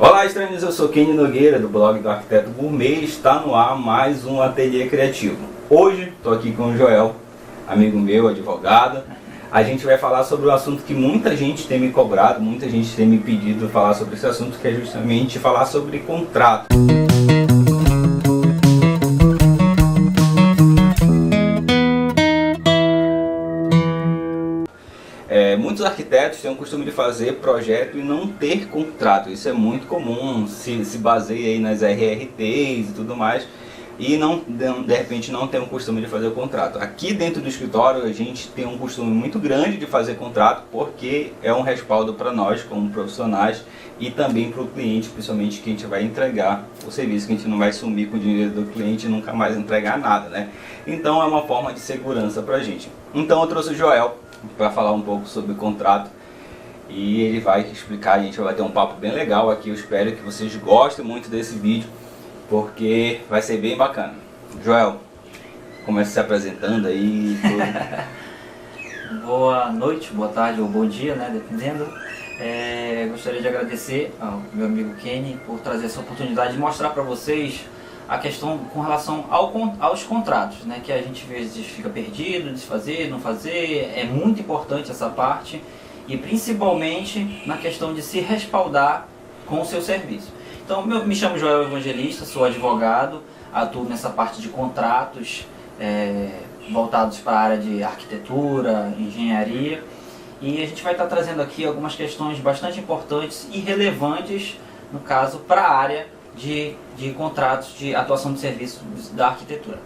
Olá, estranhos, eu sou Kenny Nogueira, do blog do Arquiteto Gourmet, e está no ar mais um ateliê criativo. Hoje estou aqui com o Joel, amigo meu, advogado. A gente vai falar sobre um assunto que muita gente tem me cobrado, muita gente tem me pedido falar sobre esse assunto, que é justamente falar sobre contrato. Muitos arquitetos têm o costume de fazer projeto e não ter contrato. Isso é muito comum, se baseia aí nas RRTs e tudo mais, e de repente não tem o costume de fazer o contrato. Aqui dentro do escritório a gente tem um costume muito grande de fazer contrato, porque é um respaldo para nós como profissionais e também para o cliente, principalmente que a gente vai entregar o serviço, que a gente não vai sumir com o dinheiro do cliente e nunca mais entregar nada, né? Então é uma forma de segurança para a gente. Então eu trouxe o Joel para falar um pouco sobre o contrato e ele vai explicar. A gente vai ter um papo bem legal aqui. Eu espero que vocês gostem muito desse vídeo, porque vai ser bem bacana. Joel, comece se apresentando aí. Boa noite, boa tarde ou bom dia, né, dependendo. Gostaria de agradecer ao meu amigo Kenny por trazer essa oportunidade de mostrar para vocês a questão com relação aos contratos, né, que a gente às vezes fica perdido, desfazer, não fazer. É muito importante essa parte, e principalmente na questão de se respaldar com o seu serviço. Então, me chamo Joel Evangelista, sou advogado, atuo nessa parte de contratos voltados para a área de arquitetura, engenharia, e a gente vai estar trazendo aqui algumas questões bastante importantes e relevantes, no caso, para a área de contratos de atuação de serviço da arquitetura.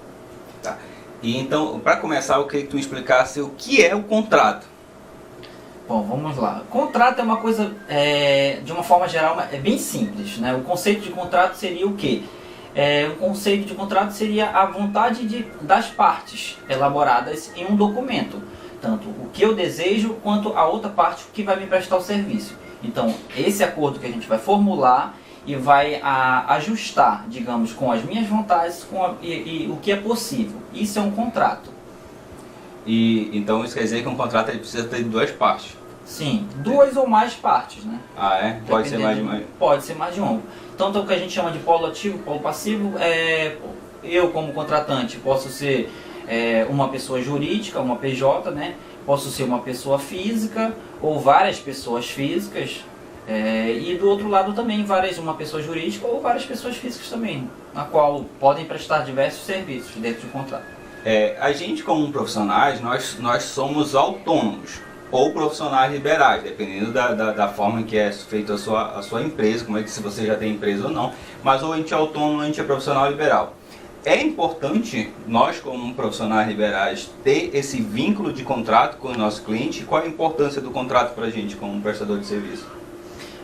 Tá. E então, para começar, eu queria que tu explicasse o que é o contrato. Bom, vamos lá. Contrato é uma coisa, de uma forma geral, é bem simples, né? O conceito de contrato seria o quê? O conceito de contrato seria a vontade das partes elaboradas em um documento. Tanto o que eu desejo, quanto a outra parte que vai me prestar o serviço. Então, esse acordo que a gente vai formular e vai ajustar, digamos, com as minhas vontades e o que é possível. Isso é um contrato. E então isso quer dizer que um contrato ele precisa ter duas partes? Sim, duas ou mais partes, né? Ah, é? Pode ser mais de uma? Pode ser mais de uma. Então, o que a gente chama de polo ativo, polo passivo, eu como contratante posso ser uma pessoa jurídica, uma PJ, né? Posso ser uma pessoa física ou várias pessoas físicas. E do outro lado também uma pessoa jurídica ou várias pessoas físicas também, na qual podem prestar diversos serviços dentro do contrato. A gente como profissionais, nós somos autônomos ou profissionais liberais, dependendo da forma em que é feita a sua empresa, como é que se você já tem empresa ou não, mas ou a gente é autônomo ou a gente é profissional liberal. É importante nós como profissionais liberais ter esse vínculo de contrato com o nosso cliente. Qual a importância do contrato para a gente como prestador de serviço?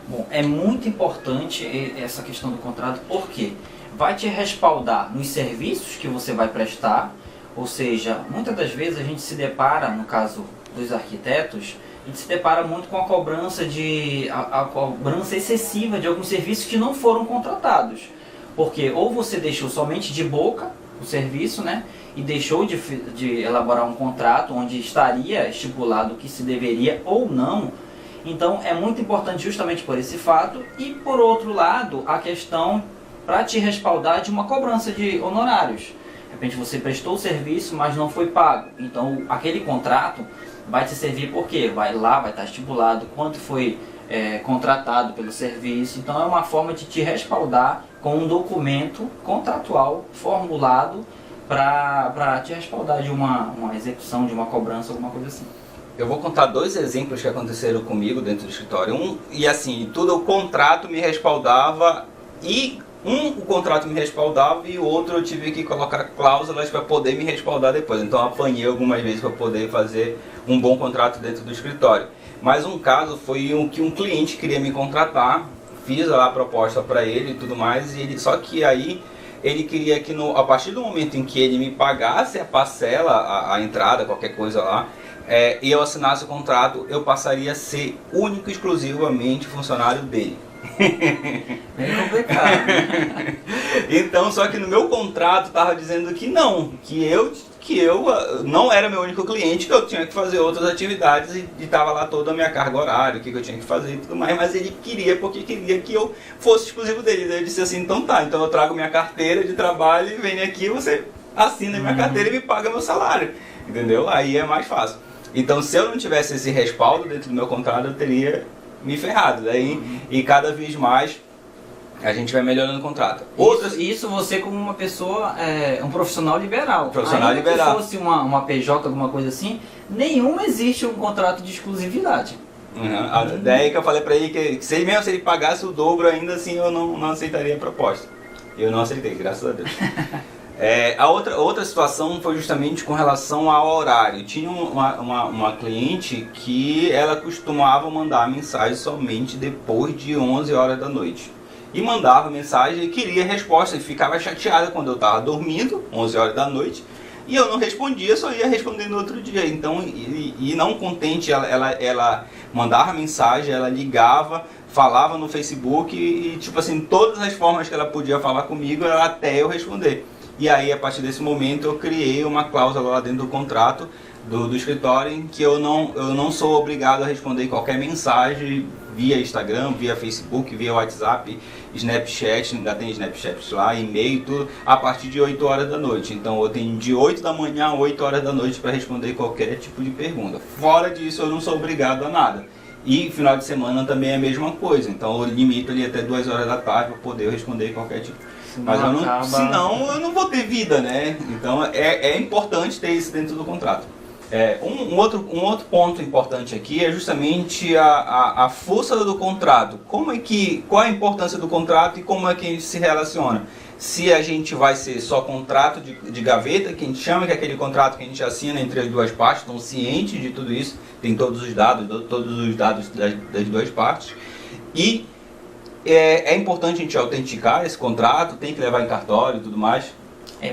Bom, é muito importante essa questão do contrato, porque vai te respaldar nos serviços que você vai prestar. Ou seja, muitas das vezes a gente se depara, no caso dos arquitetos, a gente se depara muito com a cobrança excessiva de alguns serviços que não foram contratados. Porque ou você deixou somente de boca o serviço, né, e deixou de elaborar um contrato onde estaria estipulado o que se deveria ou não. Então é muito importante justamente por esse fato. E por outro lado, a questão para te respaldar de uma cobrança de honorários. De repente você prestou o serviço, mas não foi pago. Então aquele contrato vai te servir porque vai estar estipulado quanto foi contratado pelo serviço. Então é uma forma de te respaldar com um documento contratual formulado para te respaldar de uma execução, de uma cobrança, alguma coisa assim. Eu vou contar dois exemplos que aconteceram comigo dentro do escritório. E assim, tudo o contrato me respaldava, o contrato me respaldava e o outro eu tive que colocar cláusulas para poder me respaldar depois. Então eu apanhei algumas vezes para poder fazer um bom contrato dentro do escritório. Mas um caso foi que um cliente queria me contratar, fiz lá a proposta para ele e tudo mais, só que aí ele queria que a partir do momento em que ele me pagasse a parcela, a entrada, qualquer coisa lá, e eu assinasse o contrato, eu passaria a ser único e exclusivamente funcionário dele. Bem complicado. Então, só que no meu contrato estava dizendo que não, que eu não era meu único cliente, que eu tinha que fazer outras atividades e estava lá toda a minha carga horária, o que eu tinha que fazer e tudo mais, mas ele queria, porque queria que eu fosse exclusivo dele. Daí eu disse assim, então tá, então eu trago minha carteira de trabalho e vem aqui, você assina minha carteira e me paga meu salário, entendeu? Aí é mais fácil. Então, se eu não tivesse esse respaldo dentro do meu contrato, eu teria me ferrado. Daí, e cada vez mais a gente vai melhorando o contrato. Isso você como uma pessoa, um profissional liberal. Profissional ainda liberal. Que fosse uma PJ, alguma coisa assim, nenhuma existe um contrato de exclusividade. Daí que eu falei pra ele que se ele pagasse o dobro, ainda assim eu não aceitaria a proposta. Eu não aceitei, graças a Deus. A outra situação foi justamente com relação ao horário. Tinha uma cliente que ela costumava mandar mensagem somente depois de 11 horas da noite. E mandava mensagem e queria resposta, e ficava chateada quando eu estava dormindo, 11 horas da noite, e eu não respondia, só ia responder no outro dia. Então, e não contente, ela mandava mensagem, ela ligava, falava no Facebook e tipo assim, todas as formas que ela podia falar comigo era até eu responder. E aí, a partir desse momento, eu criei uma cláusula lá dentro do contrato do escritório em que eu não sou obrigado a responder qualquer mensagem via Instagram, via Facebook, via WhatsApp, Snapchat, ainda tem Snapchat lá, e-mail, tudo, a partir de 8 horas da noite. Então eu tenho de 8 da manhã a 8 horas da noite para responder qualquer tipo de pergunta. Fora disso, eu não sou obrigado a nada. E final de semana também é a mesma coisa, então eu limito ali até 2 horas da tarde para poder responder qualquer tipo. Mas senão eu não vou ter vida, né? Então é importante ter isso dentro do contrato. Um outro ponto importante aqui é justamente a força do contrato. Qual a importância do contrato e como é que se relaciona? Se a gente vai ser só contrato de gaveta, que a gente chama, que é aquele contrato que a gente assina entre as duas partes, estão cientes de tudo isso, tem todos os dados das duas partes. E é importante a gente autenticar esse contrato, tem que levar em cartório e tudo mais.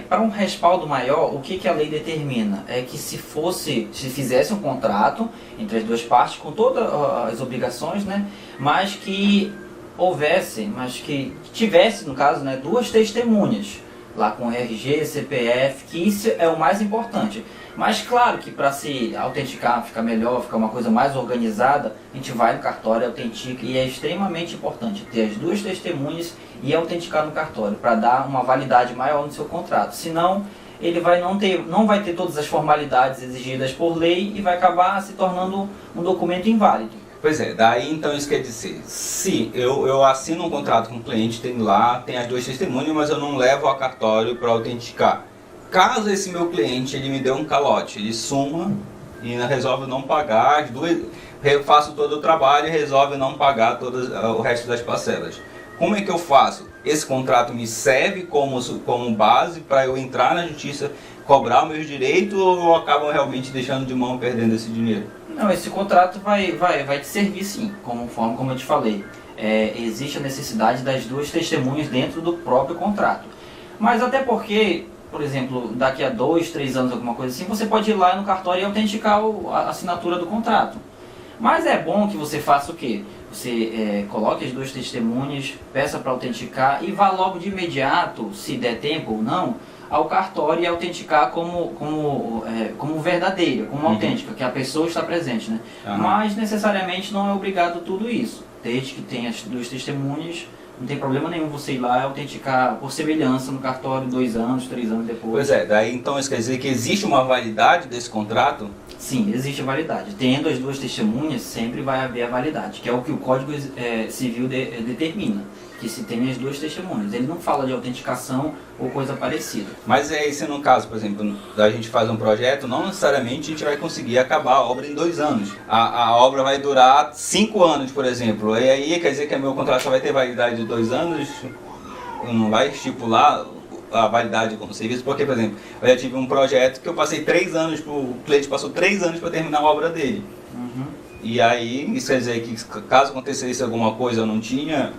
Para um respaldo maior, o que a lei determina? É que se fizesse um contrato entre as duas partes, com todas as obrigações, né, mas que tivesse, no caso, né, duas testemunhas, lá com RG, CPF, que isso é o mais importante. Mas claro que para se autenticar, ficar melhor, ficar uma coisa mais organizada, a gente vai no cartório, autentica, e é extremamente importante ter as duas testemunhas e autenticar no cartório, para dar uma validade maior no seu contrato. Senão, ele não vai ter todas as formalidades exigidas por lei e vai acabar se tornando um documento inválido. Pois é, daí então isso quer dizer, se eu assino um contrato com o cliente, tem as duas testemunhas, mas eu não levo ao cartório para autenticar. Caso esse meu cliente ele me dê um calote, ele suma e resolve não pagar, eu faço todo o trabalho e resolve não pagar o resto das parcelas. Como é que eu faço? Esse contrato me serve como base para eu entrar na justiça, cobrar meus direitos, ou eu acabo realmente deixando de mão, perdendo esse dinheiro? Não, esse contrato vai te servir sim, como eu te falei. Existe a necessidade das duas testemunhas dentro do próprio contrato. Mas até porque, por exemplo, daqui a 2, 3 anos, alguma coisa assim, você pode ir lá no cartório e autenticar a assinatura do contrato. Mas é bom que você faça o quê? Você coloque as duas testemunhas, peça para autenticar e vá logo de imediato, se der tempo ou não, ao cartório e autenticar como verdadeira, como autêntica, que a pessoa está presente, né? Mas necessariamente não é obrigado tudo isso. Desde que tenha as duas testemunhas, não tem problema nenhum você ir lá e autenticar por semelhança no cartório 2 anos, 3 anos depois. Pois é, daí então isso quer dizer que existe uma validade desse contrato? Sim, existe a validade. Tendo as duas testemunhas, sempre vai haver a validade, que é o que o Código Civil determina, que se tem as duas testemunhas. Ele não fala de autenticação ou coisa parecida. Mas se no caso, por exemplo, a gente faz um projeto, não necessariamente a gente vai conseguir acabar a obra em 2 anos. A obra vai durar 5 anos, por exemplo. E aí quer dizer que o meu contrato só vai ter validade de 2 anos? Não vai estipular a validade como serviço? Porque, por exemplo, eu já tive um projeto que eu passei 3 anos, o cliente passou 3 anos para terminar a obra dele. E aí, isso quer dizer que caso acontecesse alguma coisa eu não tinha...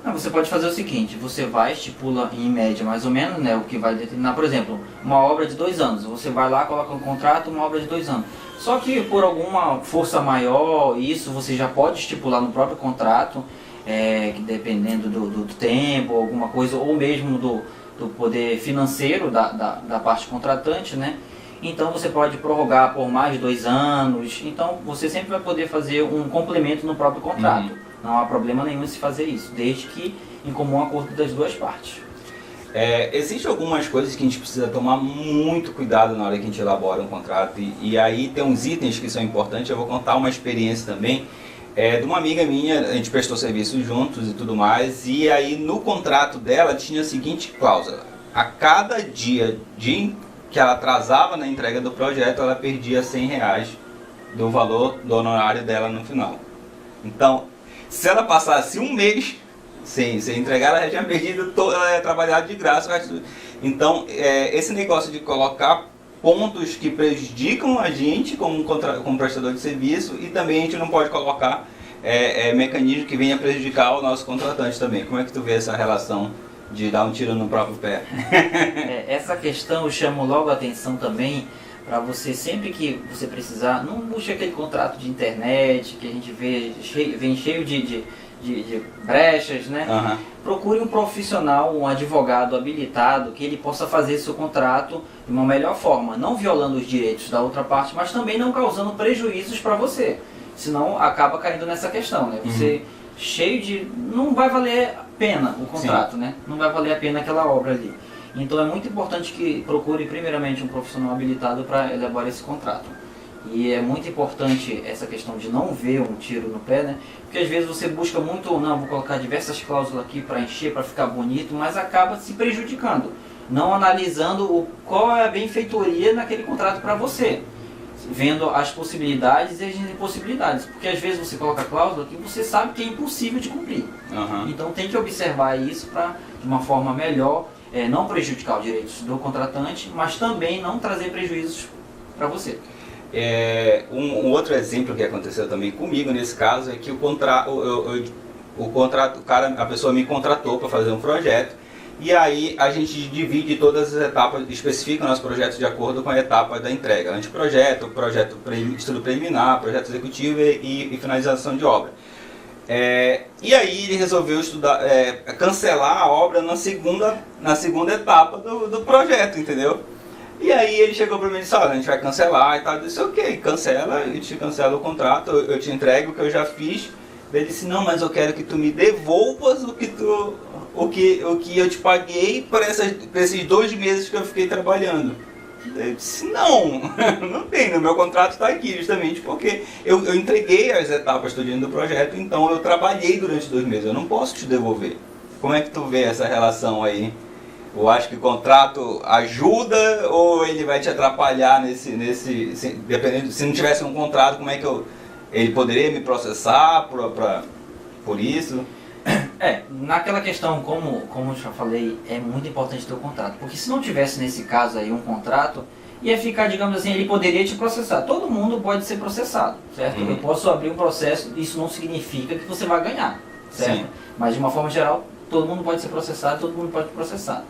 Não, você pode fazer o seguinte, você estipula em média mais ou menos, né, o que vai determinar, por exemplo, uma obra de 2 anos, você vai lá, coloca um contrato, uma obra de 2 anos. Só que por alguma força maior, isso você já pode estipular no próprio contrato, que dependendo do tempo, alguma coisa, ou mesmo do poder financeiro da parte contratante, né? Então você pode prorrogar por mais de 2 anos, então você sempre vai poder fazer um complemento no próprio contrato. Não há problema nenhum em se fazer isso, desde que em comum acordo das duas partes. Existem algumas coisas que a gente precisa tomar muito cuidado na hora que a gente elabora um contrato, e aí tem uns itens que são importantes. Eu vou contar uma experiência também de uma amiga minha. A gente prestou serviço juntos e tudo mais, e aí no contrato dela tinha a seguinte cláusula: a cada dia que ela atrasava na entrega do projeto, ela perdia R$100 do valor do honorário dela no final. Então, se ela passasse um mês sem entregar, ela já tinha perdido, ela ia trabalhar de graça. Então, esse negócio de colocar pontos que prejudicam a gente como prestador de serviço, e também a gente não pode colocar mecanismo que venha prejudicar o nosso contratante também. Como é que tu vê essa relação de dar um tiro no próprio pé? Essa questão eu chamo logo a atenção também, para você, sempre que você precisar, não busque aquele contrato de internet que a gente vem cheio de brechas, né? Uhum. Procure um profissional, um advogado habilitado, que ele possa fazer seu contrato de uma melhor forma, não violando os direitos da outra parte, mas também não causando prejuízos para você. Senão acaba caindo nessa questão, né? Você cheio de... não vai valer a pena o contrato, sim, né? Não vai valer a pena aquela obra ali. Então é muito importante que procure primeiramente um profissional habilitado para elaborar esse contrato. E é muito importante essa questão de não ver um tiro no pé, né? Porque às vezes você busca muito, não, vou colocar diversas cláusulas aqui para encher, para ficar bonito, mas acaba se prejudicando, não analisando qual é a benfeitoria naquele contrato para você, vendo as possibilidades e as impossibilidades, porque às vezes você coloca cláusula que você sabe que é impossível de cumprir. Então tem que observar isso para, de uma forma melhor, não prejudicar os direitos do contratante, mas também não trazer prejuízos para você. Um outro exemplo que aconteceu também comigo nesse caso é que a pessoa me contratou para fazer um projeto, e aí a gente divide todas as etapas, especifica o nosso projeto de acordo com a etapa da entrega: anteprojeto, estudo preliminar, projeto executivo e finalização de obra. E aí ele resolveu cancelar a obra na segunda etapa do projeto, entendeu? E aí ele chegou para mim e disse: olha, a gente vai cancelar e tal. Eu disse: ok, cancela, a gente cancela o contrato, eu te entrego o que eu já fiz. Ele disse: não, mas eu quero que tu me devolvas o que eu te paguei por esses 2 meses que eu fiquei trabalhando. Eu disse: não tem, no meu contrato está aqui, justamente porque eu entreguei as etapas todinho do projeto, então eu trabalhei durante 2 meses, eu não posso te devolver. Como é que tu vê essa relação aí? Eu acho que o contrato ajuda ou ele vai te atrapalhar dependendo, se não tivesse um contrato, como é que ele poderia me processar por isso? Naquela questão, como eu já falei, é muito importante ter o contrato, porque se não tivesse nesse caso aí um contrato, ia ficar, digamos assim, ele poderia te processar. Todo mundo pode ser processado, certo? Eu posso abrir um processo, isso não significa que você vai ganhar, certo? Sim. Mas de uma forma geral, todo mundo pode ser processado, todo mundo pode processar.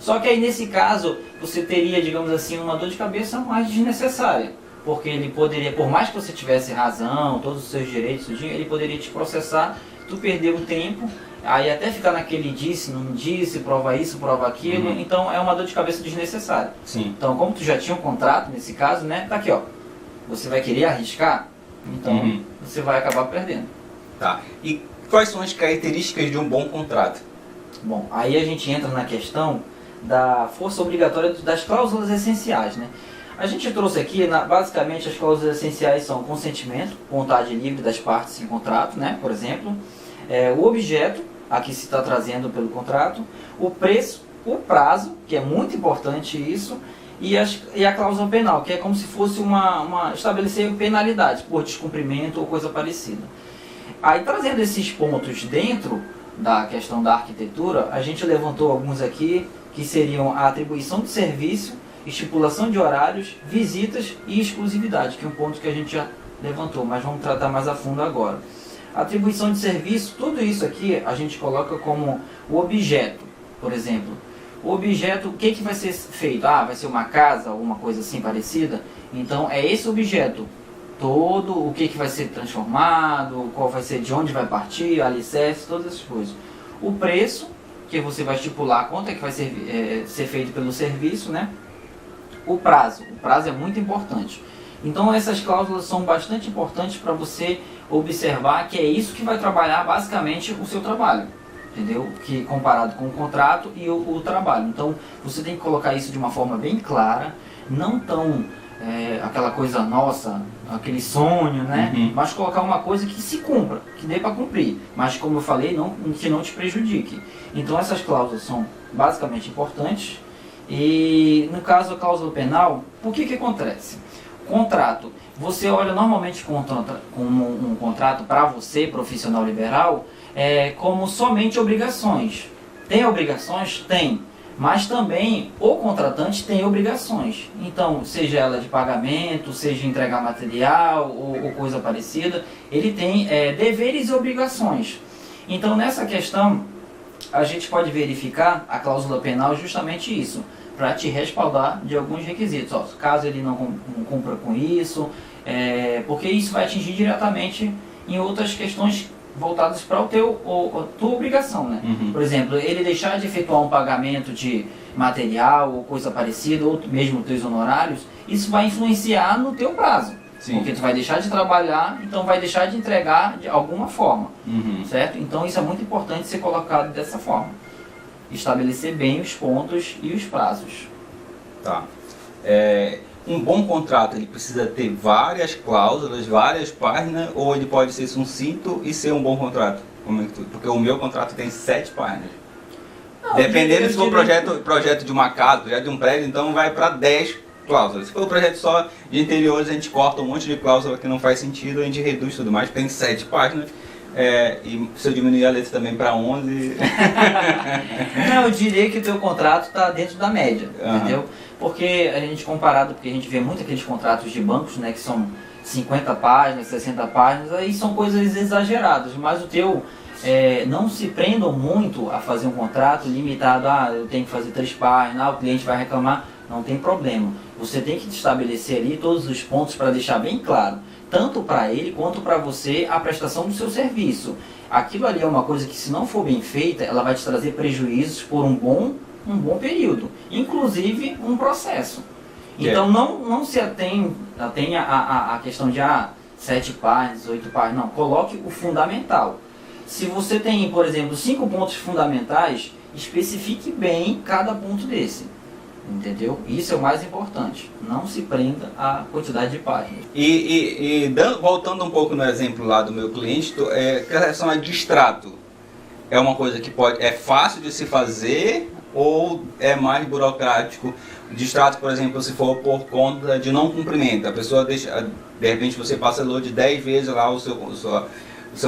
Só que aí nesse caso, você teria, digamos assim, uma dor de cabeça mais desnecessária. Porque ele poderia, por mais que você tivesse razão, todos os seus direitos, ele poderia te processar, tu perdeu um tempo, aí até ficar naquele disse, não disse, prova isso, prova aquilo, então é uma dor de cabeça desnecessária. Sim. Então, como tu já tinha um contrato nesse caso, né, tá aqui, ó, você vai querer arriscar, então você vai acabar perdendo. Tá. E quais são as características de um bom contrato? Bom, aí a gente entra na questão da força obrigatória das cláusulas essenciais, né? A gente trouxe aqui, basicamente, as cláusulas essenciais são consentimento, vontade livre das partes em contrato, né? Por exemplo, o objeto, aqui se está trazendo pelo contrato, o preço, o prazo, que é muito importante isso, e a cláusula penal, que é como se fosse estabelecer penalidade por descumprimento ou coisa parecida. Aí, trazendo esses pontos dentro da questão da arquitetura, a gente levantou alguns aqui, que seriam a atribuição de serviço, estipulação de horários, visitas e exclusividade, que é um ponto que a gente já levantou, mas vamos tratar mais a fundo agora. Atribuição de serviço, tudo isso aqui a gente coloca como o objeto, por exemplo. O objeto, o que vai ser feito? Vai ser uma casa, alguma coisa assim parecida? Então é esse objeto todo, o que vai ser transformado, qual vai ser, de onde vai partir, alicerce, todas essas coisas. O preço, que você vai estipular quanto é que vai ser feito pelo serviço, né? O prazo é muito importante. Então essas cláusulas são bastante importantes para você observar que é isso que vai trabalhar basicamente o seu trabalho, entendeu? Que comparado com o contrato e o trabalho. Então você tem que colocar isso de uma forma bem clara, não tão aquela coisa nossa, aquele sonho, né? Mas colocar uma coisa que se cumpra, que dê para cumprir, mas como eu falei, que não te prejudique. Então essas cláusulas são basicamente importantes. E no caso da cláusula penal, o que acontece? Contrato, você olha normalmente como um contrato para você, profissional liberal, como somente obrigações. Tem obrigações? Tem. Mas também o contratante tem obrigações. Então, seja ela de pagamento, seja entregar material ou coisa parecida, ele tem deveres e obrigações. Então, nessa questão, a gente pode verificar a cláusula penal justamente isso, para te respaldar de alguns requisitos. Ó, caso ele não cumpra com isso, porque isso vai atingir diretamente em outras questões voltadas para a tua obrigação, né? Por exemplo, ele deixar de efetuar um pagamento de material ou coisa parecida, ou mesmo teus honorários, isso vai influenciar no teu prazo. Sim. Porque tu vai deixar de trabalhar, então vai deixar de entregar de alguma forma, certo? Então isso é muito importante ser colocado dessa forma. Estabelecer bem os pontos e os prazos. Tá. Um bom contrato, ele precisa ter várias cláusulas, várias páginas, ou ele pode ser sucinto e ser um bom contrato? Porque o meu contrato tem 7 páginas. Não, dependendo se for projeto de uma casa, projeto de um prédio, então vai para 10 cláusulas. Se for um projeto só de interiores, a gente corta um monte de cláusula que não faz sentido, a gente reduz tudo mais, tem 7 páginas. E se eu diminuir a letra também para 11... Não, eu diria que o teu contrato está dentro da média, entendeu? Porque a gente vê muito aqueles contratos de bancos, né, que são 50 páginas, 60 páginas, aí são coisas exageradas, mas o teu não se prendam muito a fazer um contrato limitado, eu tenho que fazer 3 páginas, o cliente vai reclamar, não tem problema. Você tem que estabelecer ali todos os pontos para deixar bem claro, tanto para ele quanto para você, a prestação do seu serviço. Aquilo ali é uma coisa que, se não for bem feita, ela vai te trazer prejuízos por um bom período, inclusive um processo. Então não se atenha a questão de 7 páginas, 8 páginas, não, coloque o fundamental. Se você tem, por exemplo, 5 pontos fundamentais, especifique bem cada ponto desse. Entendeu? Isso é o mais importante. Não se prenda à quantidade de páginas. Voltando um pouco no exemplo lá do meu cliente, com relação a distrato, é uma coisa que é fácil de se fazer ou é mais burocrático? Distrato, por exemplo, se for por conta de não cumprimento, a pessoa deixa, de repente você parcelou de 10 vezes lá o seu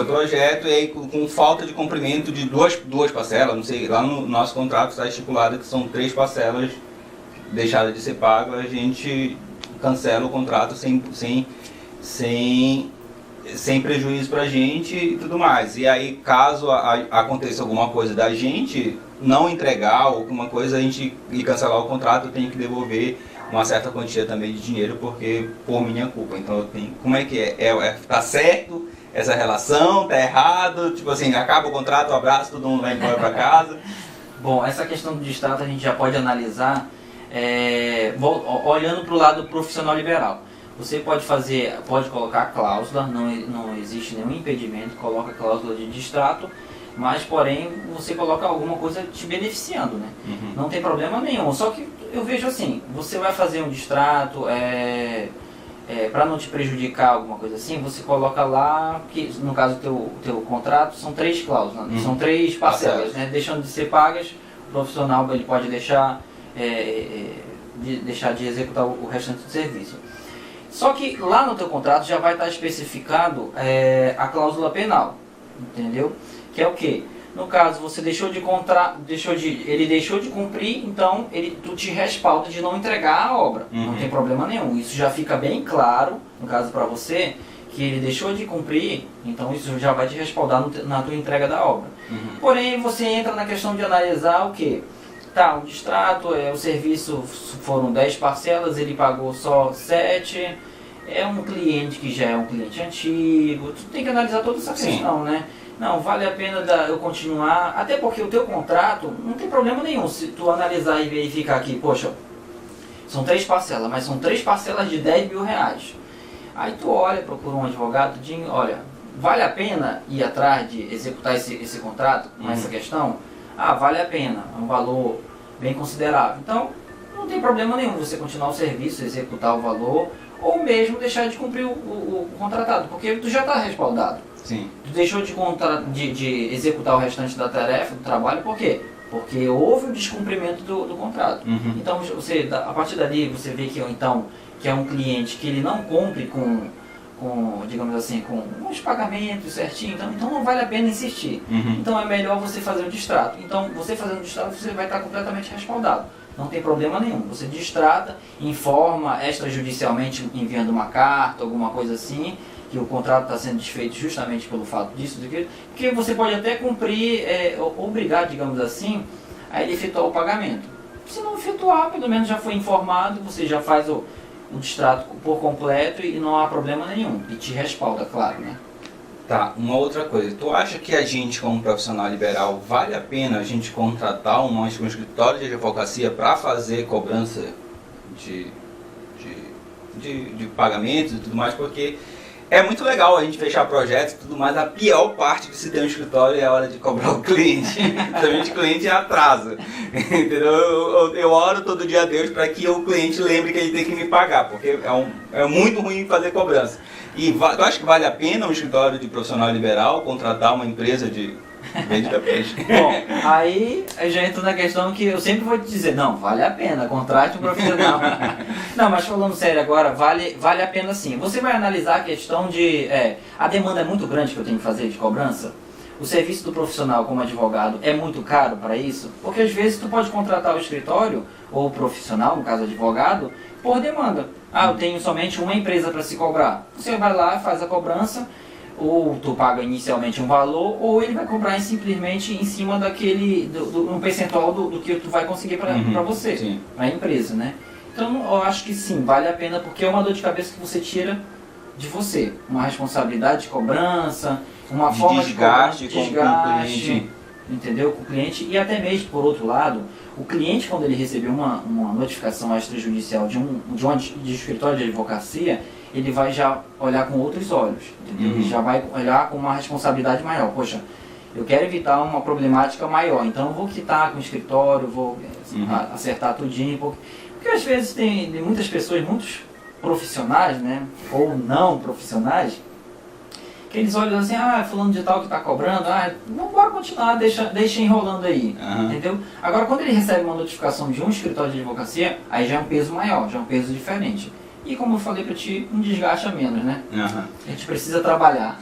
projeto, e aí com falta de cumprimento de duas parcelas, não sei, lá no nosso contrato está estipulado que são 3 parcelas deixada de ser pago, a gente cancela o contrato sem prejuízo para a gente e tudo mais. E aí, caso aconteça alguma coisa da gente não entregar ou alguma coisa, a gente cancelar o contrato, eu tenho que devolver uma certa quantia também de dinheiro, porque por minha culpa. Então, como é que tá certo essa relação? Tá errado? Tipo assim, acaba o contrato, um abraço, todo mundo vai embora para casa. Bom, essa questão do distrato a gente já pode analisar olhando para o lado profissional liberal. Você pode colocar a cláusula, não existe nenhum impedimento, coloca a cláusula de distrato, mas porém você coloca alguma coisa te beneficiando, né? Não tem problema nenhum, só que eu vejo assim, você vai fazer um distrato, para não te prejudicar, alguma coisa assim, você coloca lá, que no caso do teu contrato são 3 cláusulas, são 3 parcelas, né? Deixando de ser pagas, o profissional ele pode deixar de executar o restante do serviço. Só que lá no teu contrato já vai estar especificado a cláusula penal, entendeu? Que é o quê? No caso, você ele deixou de cumprir, então tu te respalda de não entregar a obra. Não tem problema nenhum. Isso já fica bem claro, no caso para você, que ele deixou de cumprir, então isso já vai te respaldar na tua entrega da obra. Porém, você entra na questão de analisar o quê? Tá, o distrato, o serviço foram 10 parcelas, ele pagou só 7, é um cliente que já é um cliente antigo, tu tem que analisar toda essa questão, né? Não, vale a pena eu continuar, até porque o teu contrato não tem problema nenhum se tu analisar e verificar aqui, poxa, são 3 parcelas, mas são 3 parcelas de 10 mil reais. Aí tu olha, procura um advogado, olha, vale a pena ir atrás de executar esse contrato com essa questão? Ah, vale a pena, é um valor bem considerável. Então, não tem problema nenhum você continuar o serviço, executar o valor, ou mesmo deixar de cumprir o contratado, porque tu já está respaldado. Sim. Tu deixou de executar o restante da tarefa, do trabalho, por quê? Porque houve o descumprimento do contrato. Então, a partir dali, você vê que, então, que é um cliente que ele não cumpre com digamos assim, com os pagamentos certinho, então não vale a pena insistir. Então é melhor você fazer o distrato. Então, você fazendo o distrato, você vai estar completamente respaldado. Não tem problema nenhum. Você distrata, informa extrajudicialmente enviando uma carta, alguma coisa assim, que o contrato está sendo desfeito justamente pelo fato disso, daquilo, porque você pode até cumprir, obrigar, digamos assim, a ele efetuar o pagamento. Se não efetuar, pelo menos já foi informado, você já faz o distrato por completo e não há problema nenhum. E te respalda, claro, né? Tá, uma outra coisa. Tu acha que a gente, como profissional liberal, vale a pena a gente contratar um escritório de advocacia para fazer cobrança de pagamentos e tudo mais? Porque é muito legal a gente fechar projetos e tudo mais. A pior parte de se ter um escritório é a hora de cobrar o cliente. Principalmente o cliente atrasa. Entendeu? Eu oro todo dia a Deus para que o cliente lembre que ele tem que me pagar, porque é muito ruim fazer cobrança. E tu acha que vale a pena um escritório de profissional liberal contratar uma empresa de vende da peixe? Bom, aí eu já entro na questão que eu sempre vou te dizer, não, vale a pena, contrate um profissional. Não, mas falando sério agora, vale a pena sim. Você vai analisar a questão de, a demanda é muito grande que eu tenho que fazer de cobrança? O serviço do profissional como advogado é muito caro para isso? Porque às vezes tu pode contratar o escritório, ou o profissional, no caso advogado, por demanda. Ah, eu tenho somente uma empresa para se cobrar. Você vai lá, faz a cobrança, ou tu paga inicialmente um valor, ou ele vai cobrar simplesmente em cima daquele, um percentual do que tu vai conseguir para você, para a empresa, né? Então eu acho que sim, vale a pena, porque é uma dor de cabeça que você tira de você. Uma responsabilidade de cobrança, uma de forma desgaste de com o cliente. Entendeu? Com o cliente. E até mesmo, por outro lado, o cliente, quando ele receber uma notificação extrajudicial de um escritório de advocacia, ele vai já olhar com outros olhos, entendeu? Ele já vai olhar com uma responsabilidade maior. Poxa, eu quero evitar uma problemática maior, então eu vou quitar com o escritório, vou acertar tudinho, porque às vezes tem muitas pessoas, muitos profissionais, né, ou não profissionais, que eles olham assim, fulano de tal que está cobrando, não bora continuar, deixa enrolando aí, entendeu? Agora, quando ele recebe uma notificação de um escritório de advocacia, aí já é um peso maior, já é um peso diferente. E como eu falei para ti, um desgaste a menos, né? A gente precisa trabalhar.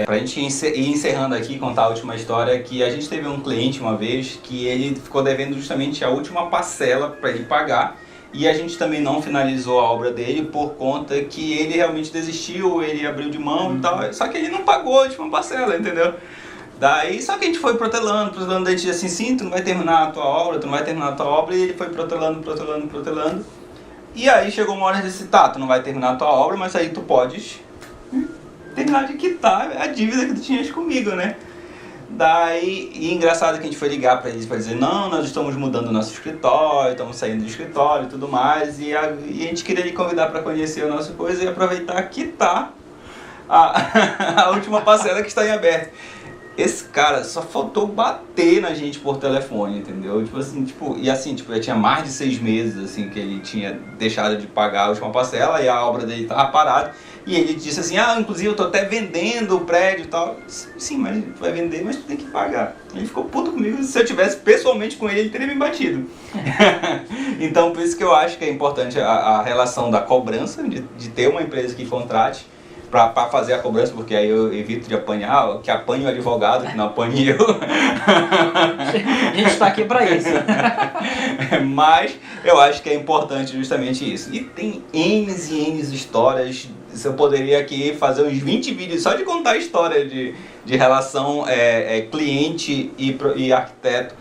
Para a gente ir encerrando aqui, contar a última história, que a gente teve um cliente uma vez que ele ficou devendo justamente a última parcela para ele pagar, e a gente também não finalizou a obra dele por conta que ele realmente desistiu, ele abriu de mão e tal, só que ele não pagou a última parcela, entendeu? Daí, só que a gente foi protelando, daí a gente disse assim, sim, tu não vai terminar a tua obra, e ele foi protelando. E aí chegou uma hora e disse, tá, tu não vai terminar a tua obra, mas aí tu podes terminar de quitar a dívida que tu tinhas comigo, né? Daí, e engraçado que a gente foi ligar para eles para dizer, não, nós estamos mudando o nosso escritório, estamos saindo do escritório e tudo mais, e a gente queria lhe convidar para conhecer a nossa coisa e aproveitar quitar a última parcela que está em aberto. Esse cara só faltou bater na gente por telefone, entendeu? Já tinha mais de 6 meses, assim, que ele tinha deixado de pagar a última parcela e a obra dele estava parada. E ele disse assim, inclusive eu tô até vendendo o prédio e tal. Sim, mas tu vai vender, mas tu tem que pagar. Ele ficou puto comigo, se eu tivesse pessoalmente com ele teria me batido. Então, por isso que eu acho que é importante a relação da cobrança, de ter uma empresa que contrate para fazer a cobrança, porque aí eu evito de apanhar, que apanhe o advogado, que não apanhe eu. A gente está aqui para isso. Mas eu acho que é importante justamente isso. E tem N e N histórias. Eu poderia aqui fazer uns 20 vídeos só de contar a história de relação cliente e arquiteto.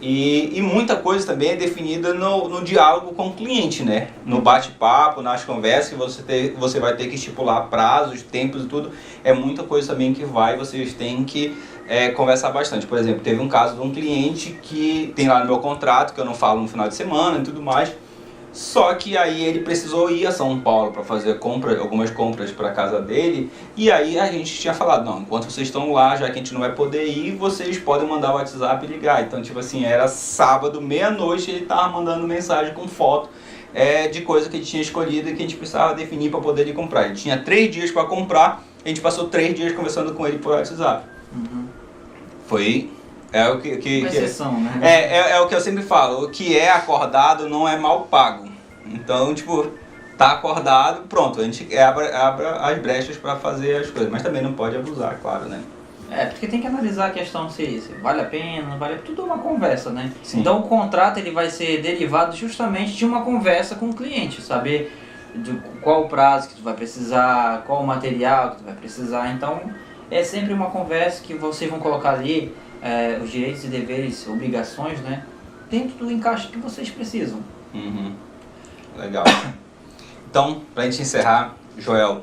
E muita coisa também é definida no diálogo com o cliente, né? No bate-papo, nas conversas, que você vai ter que estipular prazos, tempos e tudo. É muita coisa também que vocês têm que conversar bastante. Por exemplo, teve um caso de um cliente que tem lá no meu contrato, que eu não falo no final de semana e tudo mais. Só que aí ele precisou ir a São Paulo para fazer algumas compras para casa dele. E aí a gente tinha falado, não, enquanto vocês estão lá, já que a gente não vai poder ir, vocês podem mandar o WhatsApp e ligar. Então, tipo assim, era sábado, meia-noite, ele tava mandando mensagem com foto de coisa que ele tinha escolhido e que a gente precisava definir para poder ir comprar. Ele tinha 3 dias para comprar, a gente passou 3 dias conversando com ele por WhatsApp. Foi... o que uma exceção, né? É o que eu sempre falo, o que é acordado não é mal pago. Então, tipo, tá acordado, pronto, a gente abre as brechas para fazer as coisas, mas também não pode abusar, claro, né? Porque tem que analisar a questão se vale a pena, não vale, tudo é uma conversa, né? Sim. Então o contrato ele vai ser derivado justamente de uma conversa com o cliente, saber de qual o prazo que tu vai precisar, qual o material que tu vai precisar. Então é sempre uma conversa que vocês vão colocar ali os direitos e deveres, obrigações, né? Dentro do encaixe que vocês precisam. Legal. Então, pra gente encerrar, Joel,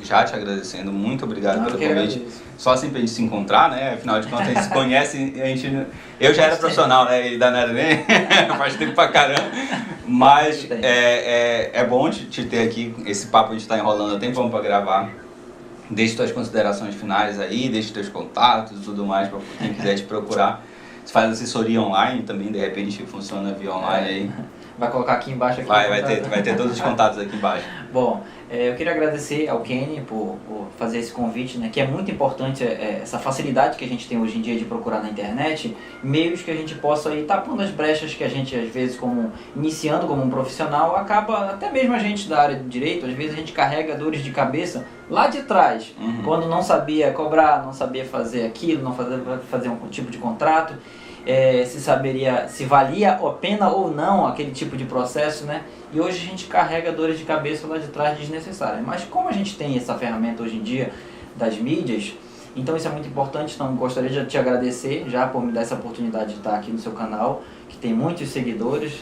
já te agradecendo, muito obrigado pelo convite. Só assim pra gente se encontrar, né? Afinal de contas, a gente se conhece, eu já era profissional, né? E danado nem faz tempo pra caramba. Mas é bom te ter aqui, esse papo a gente tá enrolando, tem tempo pra gravar. Deixe suas considerações finais aí, deixe teus contatos e tudo mais para quem quiser te procurar. Você faz assessoria online também, de repente funciona via online aí. Vai colocar aqui embaixo. Vai ter todos os contatos aqui embaixo. Bom, eu queria agradecer ao Kenny por fazer esse convite, né, que é muito importante, essa facilidade que a gente tem hoje em dia de procurar na internet, meios que a gente possa ir tapando as brechas que a gente, às vezes, iniciando como um profissional, acaba, até mesmo a gente da área de direito, às vezes a gente carrega dores de cabeça lá de trás, quando não sabia cobrar, não sabia fazer aquilo, não fazer um tipo de contrato. Se valia a pena ou não aquele tipo de processo, né? E hoje a gente carrega dores de cabeça lá de trás desnecessárias. Mas como a gente tem essa ferramenta hoje em dia das mídias, então isso é muito importante. Então gostaria de te agradecer já por me dar essa oportunidade de estar aqui no seu canal, que tem muitos seguidores.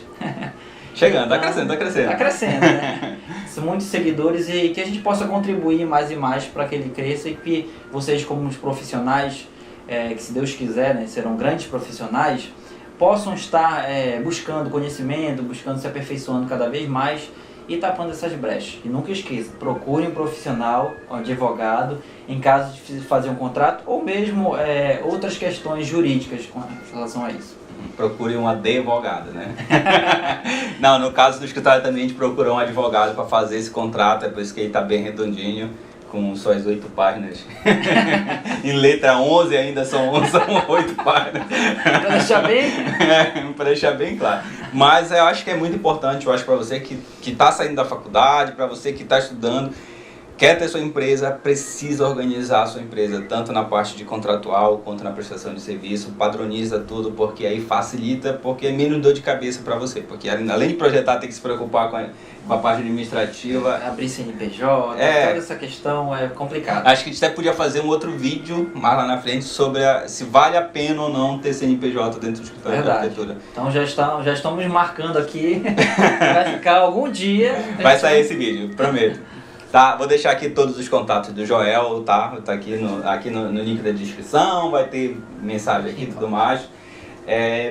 Chegando, tá crescendo. Tá crescendo, né? São muitos seguidores e que a gente possa contribuir mais e mais para que ele cresça e que vocês, como os profissionais, que se Deus quiser, né, serão grandes profissionais, possam estar buscando conhecimento, buscando se aperfeiçoando cada vez mais e tapando essas brechas. E nunca esqueça, procure um profissional, um advogado, em caso de fazer um contrato ou mesmo outras questões jurídicas com relação a isso. Procure um advogado, né? Não, no caso do escritório também a gente procurou um advogado para fazer esse contrato, é por isso que ele está bem redondinho, com suas 8 páginas. Em letra 11 ainda são 8 páginas. Para deixar bem? Para deixar bem claro. Mas eu acho que é muito importante, eu acho, para você que está saindo da faculdade, para você que está estudando, quer ter sua empresa, precisa organizar a sua empresa, tanto na parte de contratual quanto na prestação de serviço, padroniza tudo, porque aí facilita, porque é menos dor de cabeça para você, porque além de projetar, tem que se preocupar com a parte administrativa. Abrir CNPJ, toda essa questão é complicada. Acho que a gente até podia fazer um outro vídeo mais lá na frente sobre se vale a pena ou não ter CNPJ dentro do escritório de arquitetura. Então já estamos marcando aqui, vai ficar algum dia. Vai sair esse vídeo, prometo. Tá, vou deixar aqui todos os contatos do Joel, tá? Tá aqui no link da descrição, vai ter mensagem aqui e tudo mais.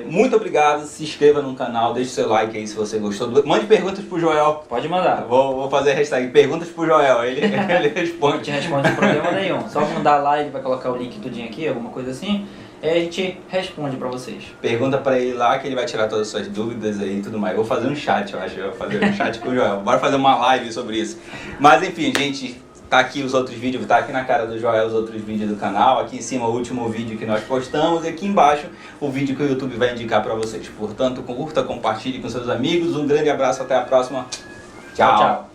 Muito obrigado, se inscreva no canal, deixe seu like aí se você gostou. Mande perguntas pro Joel. Pode mandar. Vou fazer a hashtag perguntas pro Joel, ele responde. A gente responde sem problema nenhum. Só mandar lá, ele vai colocar o link tudinho aqui, alguma coisa assim. A gente responde pra vocês. Pergunta pra ele lá que ele vai tirar todas as suas dúvidas aí e tudo mais. Vou fazer um chat, eu acho. Vou fazer um chat com o Joel. Bora fazer uma live sobre isso. Mas enfim, gente, tá aqui os outros vídeos, tá aqui na cara do Joel os outros vídeos do canal. Aqui em cima o último vídeo que nós postamos. E aqui embaixo o vídeo que o YouTube vai indicar pra vocês. Portanto, curta, compartilhe com seus amigos. Um grande abraço, até a próxima. Tchau.